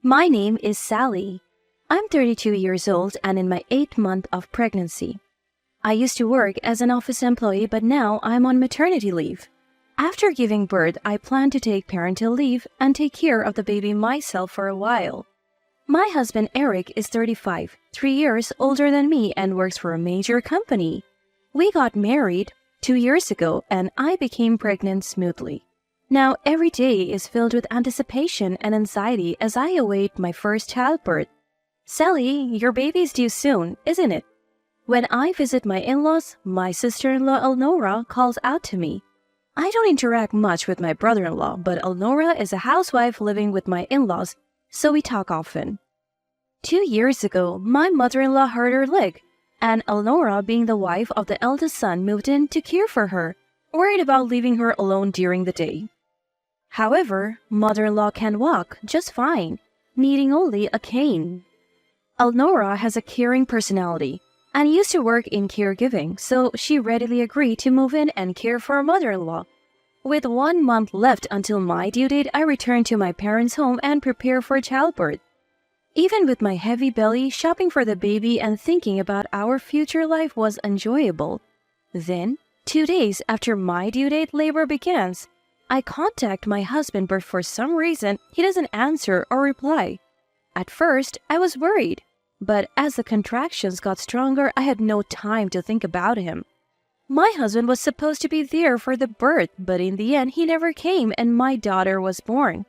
My name is Sally. I'm 32 years old and in my 8th month of pregnancy. I used to work as an office employee, but now I'm on maternity leave. After giving birth, I plan to take parental leave and take care of the baby myself for a while. My husband Eric is 35, 3 years older than me and works for a major company. We got married 2 years ago and I became pregnant smoothly. Now every day is filled with anticipation and anxiety as I await my first childbirth. Sally, your baby's due soon, isn't it? When I visit my in-laws, my sister-in-law Elnora calls out to me. I don't interact much with my brother-in-law, but Elnora is a housewife living with my in-laws, so we talk often. 2 years ago, my mother-in-law hurt her leg, and Elnora, being the wife of the eldest son, moved in to care for her, worried about leaving her alone during the day. However, mother-in-law can walk just fine, needing only a cane. Elnora has a caring personality and used to work in caregiving, so she readily agreed to move in and care for her mother-in-law. With 1 month left until my due date, I return to my parents' home and prepare for childbirth. Even with my heavy belly, shopping for the baby and thinking about our future life was enjoyable. Then, 2 days after my due date, labor begins. I contact my husband, but for some reason, he doesn't answer or reply. At first, I was worried. But as the contractions got stronger, I had no time to think about him. My husband was supposed to be there for the birth, but in the end, he never came and my daughter was born.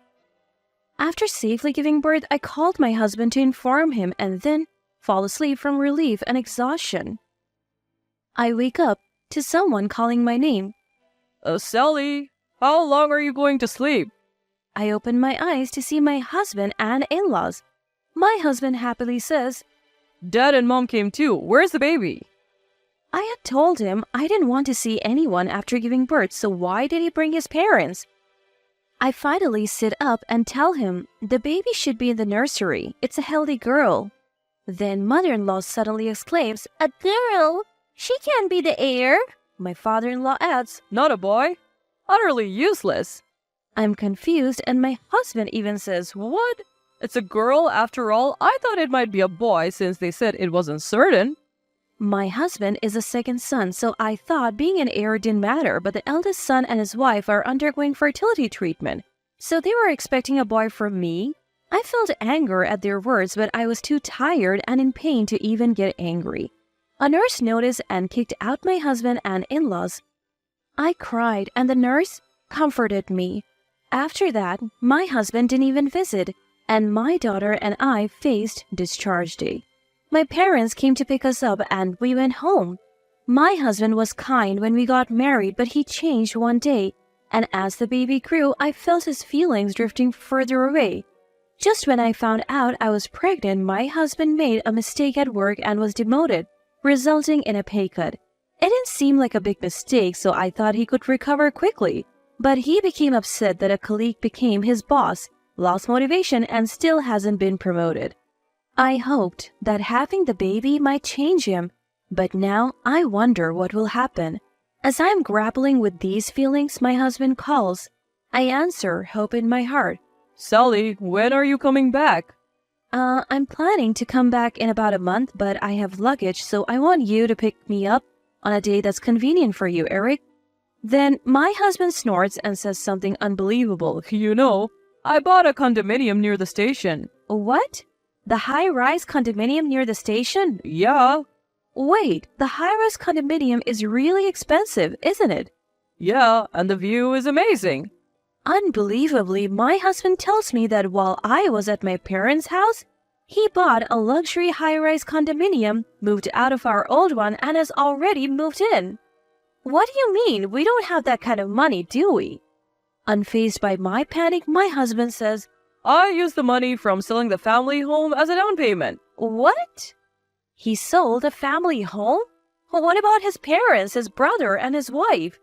After safely giving birth, I called my husband to inform him and then fall asleep from relief and exhaustion. I wake up to someone calling my name. Sally, how long are you going to sleep? I open my eyes to see my husband and in-laws. My husband happily says, Dad and Mom came too. Where's the baby? I had told him I didn't want to see anyone after giving birth, so why did he bring his parents? I finally sit up and tell him the baby should be in the nursery. It's a healthy girl. Then mother-in-law suddenly exclaims, A girl? She can't be the heir. My father-in-law adds, Not a boy? Utterly useless. I'm confused and my husband even says, What? It's a girl after all? I thought it might be a boy since they said it wasn't certain. My husband is a second son, so I thought being an heir didn't matter, but the eldest son and his wife are undergoing fertility treatment, so they were expecting a boy from me. I felt anger at their words, but I was too tired and in pain to even get angry. A nurse noticed and kicked out my husband and in-laws. I cried and the nurse comforted me. After that, my husband didn't even visit, and my daughter and I faced discharge day. My parents came to pick us up and we went home. My husband was kind when we got married, but he changed one day, and as the baby grew, I felt his feelings drifting further away. Just when I found out I was pregnant, my husband made a mistake at work and was demoted, resulting in a pay cut. It didn't seem like a big mistake, so I thought he could recover quickly, but he became upset that a colleague became his boss, lost motivation, and still hasn't been promoted. I hoped that having the baby might change him, but now I wonder what will happen. As I'm grappling with these feelings, my husband calls. I answer, hope in my heart. Sally, when are you coming back? I'm planning to come back in about a month, but I have luggage, so I want you to pick me up on a day that's convenient for you, Eric. Then my husband snorts and says something unbelievable. You know, I bought a condominium near the station. What? The high-rise condominium near the station? Yeah. Wait, the high-rise condominium is really expensive, isn't it? Yeah, and the view is amazing. Unbelievably, my husband tells me that while I was at my parents' house, he bought a luxury high-rise condominium, moved out of our old one, and has already moved in. What do you mean? We don't have that kind of money, do we? Unfazed by my panic, my husband says, I used the money from selling the family home as a down payment. What? He sold a family home? What about his parents, his brother, and his wife?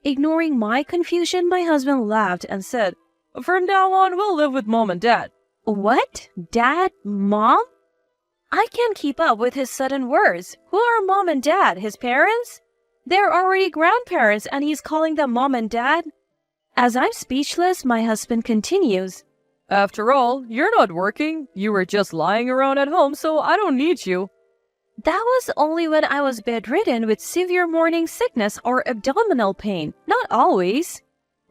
Ignoring my confusion, my husband laughed and said, From now on, we'll live with Mom and Dad. What? Dad? Mom? I can't keep up with his sudden words. Who are Mom and Dad? His parents? They're already grandparents and he's calling them Mom and Dad? As I'm speechless, my husband continues. After all, you're not working. You were just lying around at home, so I don't need you. That was only when I was bedridden with severe morning sickness or abdominal pain, not always.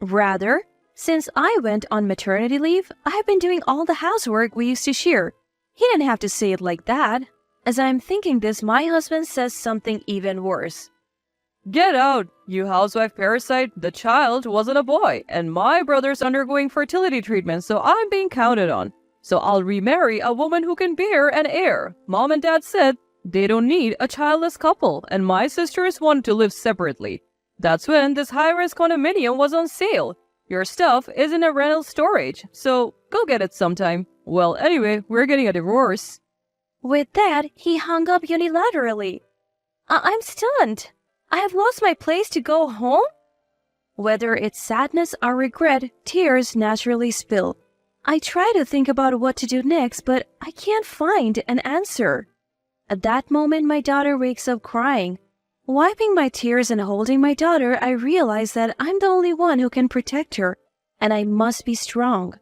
Rather, since I went on maternity leave, I've been doing all the housework we used to share. He didn't have to say it like that. As I'm thinking this, my husband says something even worse. Get out, you housewife parasite. The child wasn't a boy, and my brother's undergoing fertility treatment, so I'm being counted on. So I'll remarry a woman who can bear an heir. Mom and Dad said they don't need a childless couple, and my sisters wanted to live separately. That's when this high-rise condominium was on sale. Your stuff is in a rental storage, so go get it sometime. Well, anyway, we're getting a divorce. With that, he hung up unilaterally. I'm stunned. I have lost my place to go home? Whether it's sadness or regret, tears naturally spill. I try to think about what to do next, but I can't find an answer. At that moment, my daughter wakes up crying. Wiping my tears and holding my daughter, I realize that I'm the only one who can protect her, and I must be strong.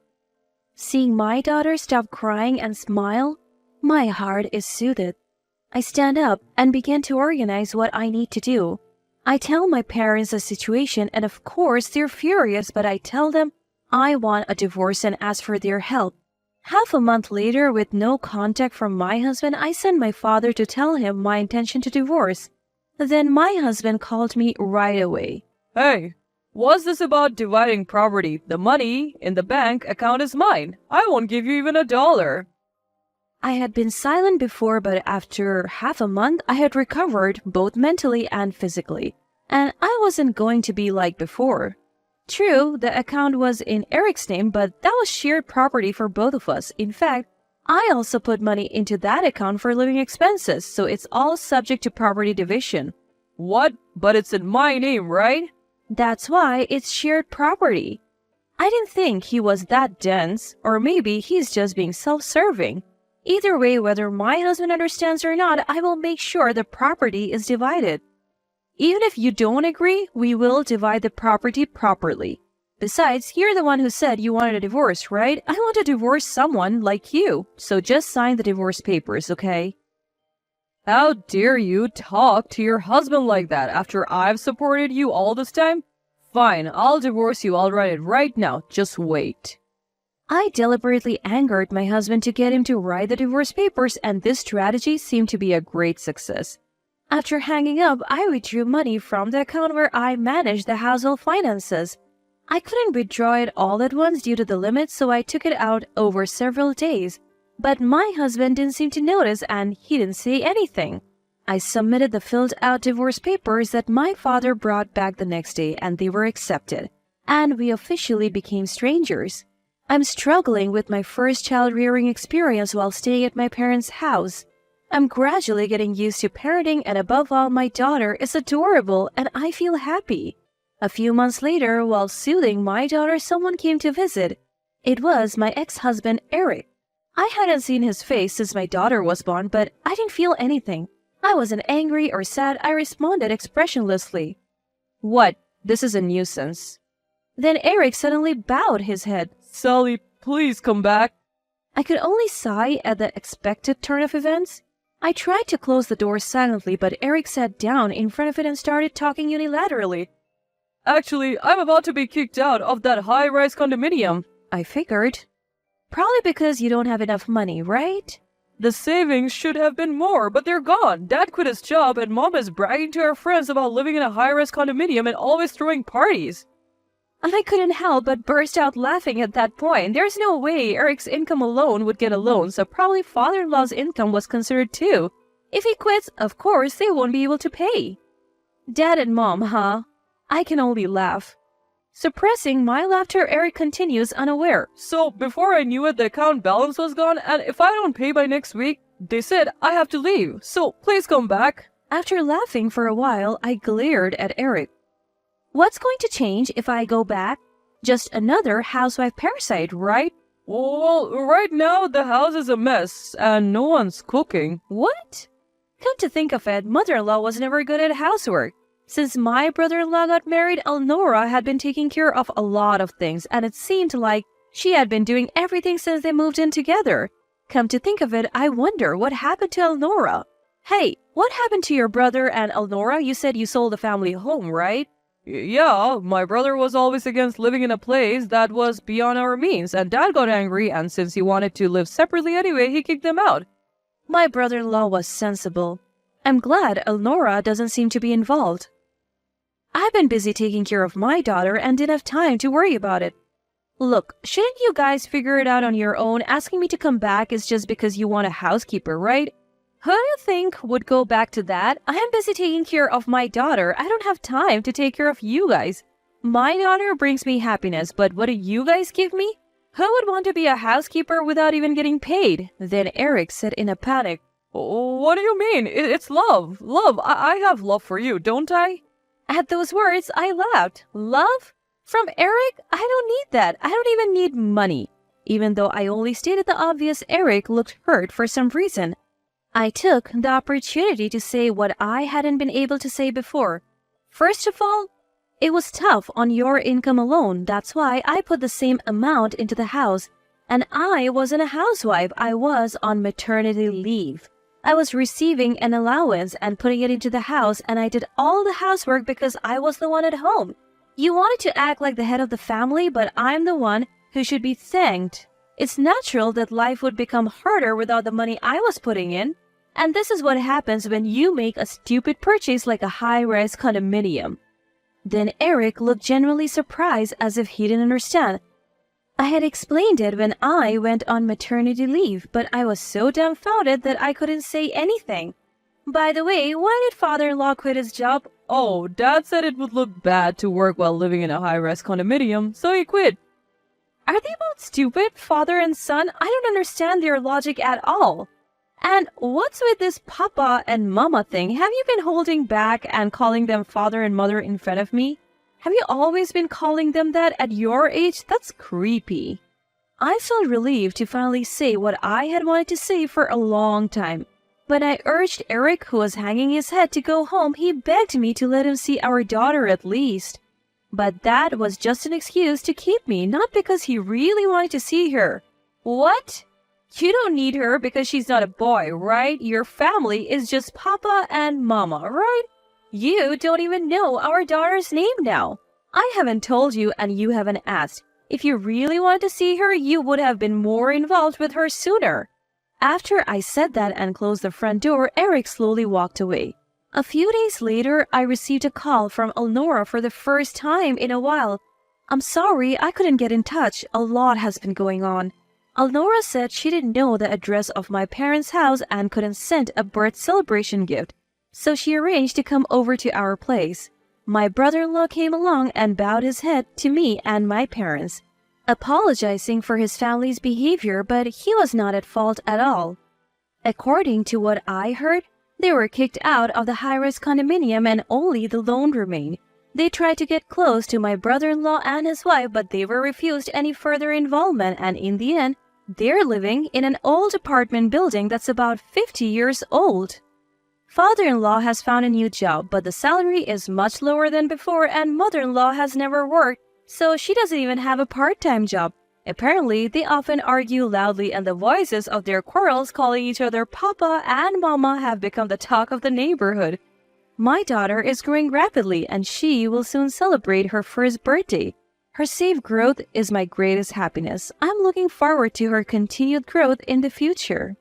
Seeing my daughter stop crying and smile, my heart is soothed. I stand up and begin to organize what I need to do. I tell my parents the situation, and of course they're furious, but I tell them I want a divorce and ask for their help. Half a month later, with no contact from my husband, I sent my father to tell him my intention to divorce. Then my husband called me right away. Hey, what's this about dividing property? The money in the bank account is mine. I won't give you even $1. I had been silent before, but after half a month, I had recovered both mentally and physically, and I wasn't going to be like before. True, the account was in Eric's name, but that was shared property for both of us. In fact, I also put money into that account for living expenses, so it's all subject to property division. What? But it's in my name, right? That's why it's shared property. I didn't think he was that dense, or maybe he's just being self-serving. Either way, whether my husband understands or not, I will make sure the property is divided. Even if you don't agree, we will divide the property properly. Besides, you're the one who said you wanted a divorce, right? I want to divorce someone like you, so just sign the divorce papers, okay? How dare you talk to your husband like that after I've supported you all this time? Fine, I'll divorce you. I'll write it right now. Just wait. I deliberately angered my husband to get him to write the divorce papers, and this strategy seemed to be a great success. After hanging up, I withdrew money from the account where I managed the household finances. I couldn't withdraw it all at once due to the limit, so I took it out over several days. But my husband didn't seem to notice, and he didn't say anything. I submitted the filled-out divorce papers that my father brought back the next day, and they were accepted, and we officially became strangers. I'm struggling with my first child-rearing experience while staying at my parents' house. I'm gradually getting used to parenting, and above all, my daughter is adorable, and I feel happy. A few months later, while soothing my daughter, someone came to visit. It was my ex-husband, Eric. I hadn't seen his face since my daughter was born, but I didn't feel anything. I wasn't angry or sad. I responded expressionlessly. What? This is a nuisance. Then Eric suddenly bowed his head. Sally, please come back. I could only sigh at the expected turn of events. I tried to close the door silently, but Eric sat down in front of it and started talking unilaterally. Actually, I'm about to be kicked out of that high-rise condominium. I figured. Probably because you don't have enough money, right? The savings should have been more, but they're gone. Dad quit his job, and Mom is bragging to her friends about living in a high-rise condominium and always throwing parties. I couldn't help but burst out laughing at that point. There's no way Eric's income alone would get a loan, so probably father-in-law's income was considered too. If he quits, of course, they won't be able to pay. Dad and Mom, huh? I can only laugh. Suppressing my laughter, Eric continues unaware. So, before I knew it, the account balance was gone, and if I don't pay by next week, they said I have to leave, so please come back. After laughing for a while, I glared at Eric. What's going to change if I go back? Just another housewife parasite, right? Well, right now the house is a mess, and no one's cooking. What? Come to think of it, mother-in-law was never good at housework. Since my brother-in-law got married, Elnora had been taking care of a lot of things, and it seemed like She had been doing everything since they moved in together. Come to think of it, I wonder what happened to Elnora. Hey, what happened to your brother and Elnora? You said you sold the family home, right? Yeah, my brother was always against living in a place that was beyond our means, and Dad got angry, and since he wanted to live separately anyway, he kicked them out. My brother-in-law was sensible. I'm glad Elnora doesn't seem to be involved. I've been busy taking care of my daughter and didn't have time to worry about it. Look, shouldn't you guys figure it out on your own? Asking me to come back is just because you want a housekeeper, right? Who do you think would go back to that? I am busy taking care of my daughter. I don't have time to take care of you guys. My daughter brings me happiness, but what do you guys give me? Who would want to be a housekeeper without even getting paid? Then Eric said in a panic, What do you mean? It's love. Love. I have love for you, don't I? At those words, I laughed. Love? From Eric? I don't need that. I don't even need money. Even though I only stated the obvious, Eric looked hurt for some reason. I took the opportunity to say what I hadn't been able to say before. First of all, it was tough on your income alone. That's why I put the same amount into the house. And I wasn't a housewife. I was on maternity leave. I was receiving an allowance and putting it into the house, and I did all the housework because I was the one at home. You wanted to act like the head of the family, but I'm the one who should be thanked. It's natural that life would become harder without the money I was putting in. And this is what happens when you make a stupid purchase like a high-rise condominium. Then Eric looked genuinely surprised as if he didn't understand. I had explained it when I went on maternity leave, but I was so dumbfounded that I couldn't say anything. By the way, why did father-in-law quit his job? Oh, Dad said it would look bad to work while living in a high-rise condominium, so he quit. Are they both stupid, father and son? I don't understand their logic at all. And what's with this papa and mama thing? Have you been holding back and calling them father and mother in front of me? Have you always been calling them that at your age? That's creepy. I felt relieved to finally say what I had wanted to say for a long time. When I urged Eric, who was hanging his head, to go home, he begged me to let him see our daughter at least. But that was just an excuse to keep me, not because he really wanted to see her. What? You don't need her because she's not a boy, right? Your family is just Papa and Mama, right? You don't even know our daughter's name now. I haven't told you and you haven't asked. If you really wanted to see her, you would have been more involved with her sooner. After I said that and closed the front door, Eric slowly walked away. A few days later, I received a call from Elnora for the first time in a while. I'm sorry, I couldn't get in touch. A lot has been going on. Elnora said she didn't know the address of my parents' house and couldn't send a birth celebration gift, so she arranged to come over to our place. My brother-in-law came along and bowed his head to me and my parents, apologizing for his family's behavior, but he was not at fault at all. According to what I heard, they were kicked out of the high-rise condominium and only the loan remained. They tried to get close to my brother-in-law and his wife, but they were refused any further involvement, and in the end, they're living in an old apartment building that's about 50 years old. Father-in-law has found a new job, but the salary is much lower than before, and mother-in-law has never worked, so she doesn't even have a part-time job. Apparently, they often argue loudly, and the voices of their quarrels calling each other Papa and Mama have become the talk of the neighborhood. My daughter is growing rapidly, and she will soon celebrate her first birthday. Her safe growth is my greatest happiness. I'm looking forward to her continued growth in the future.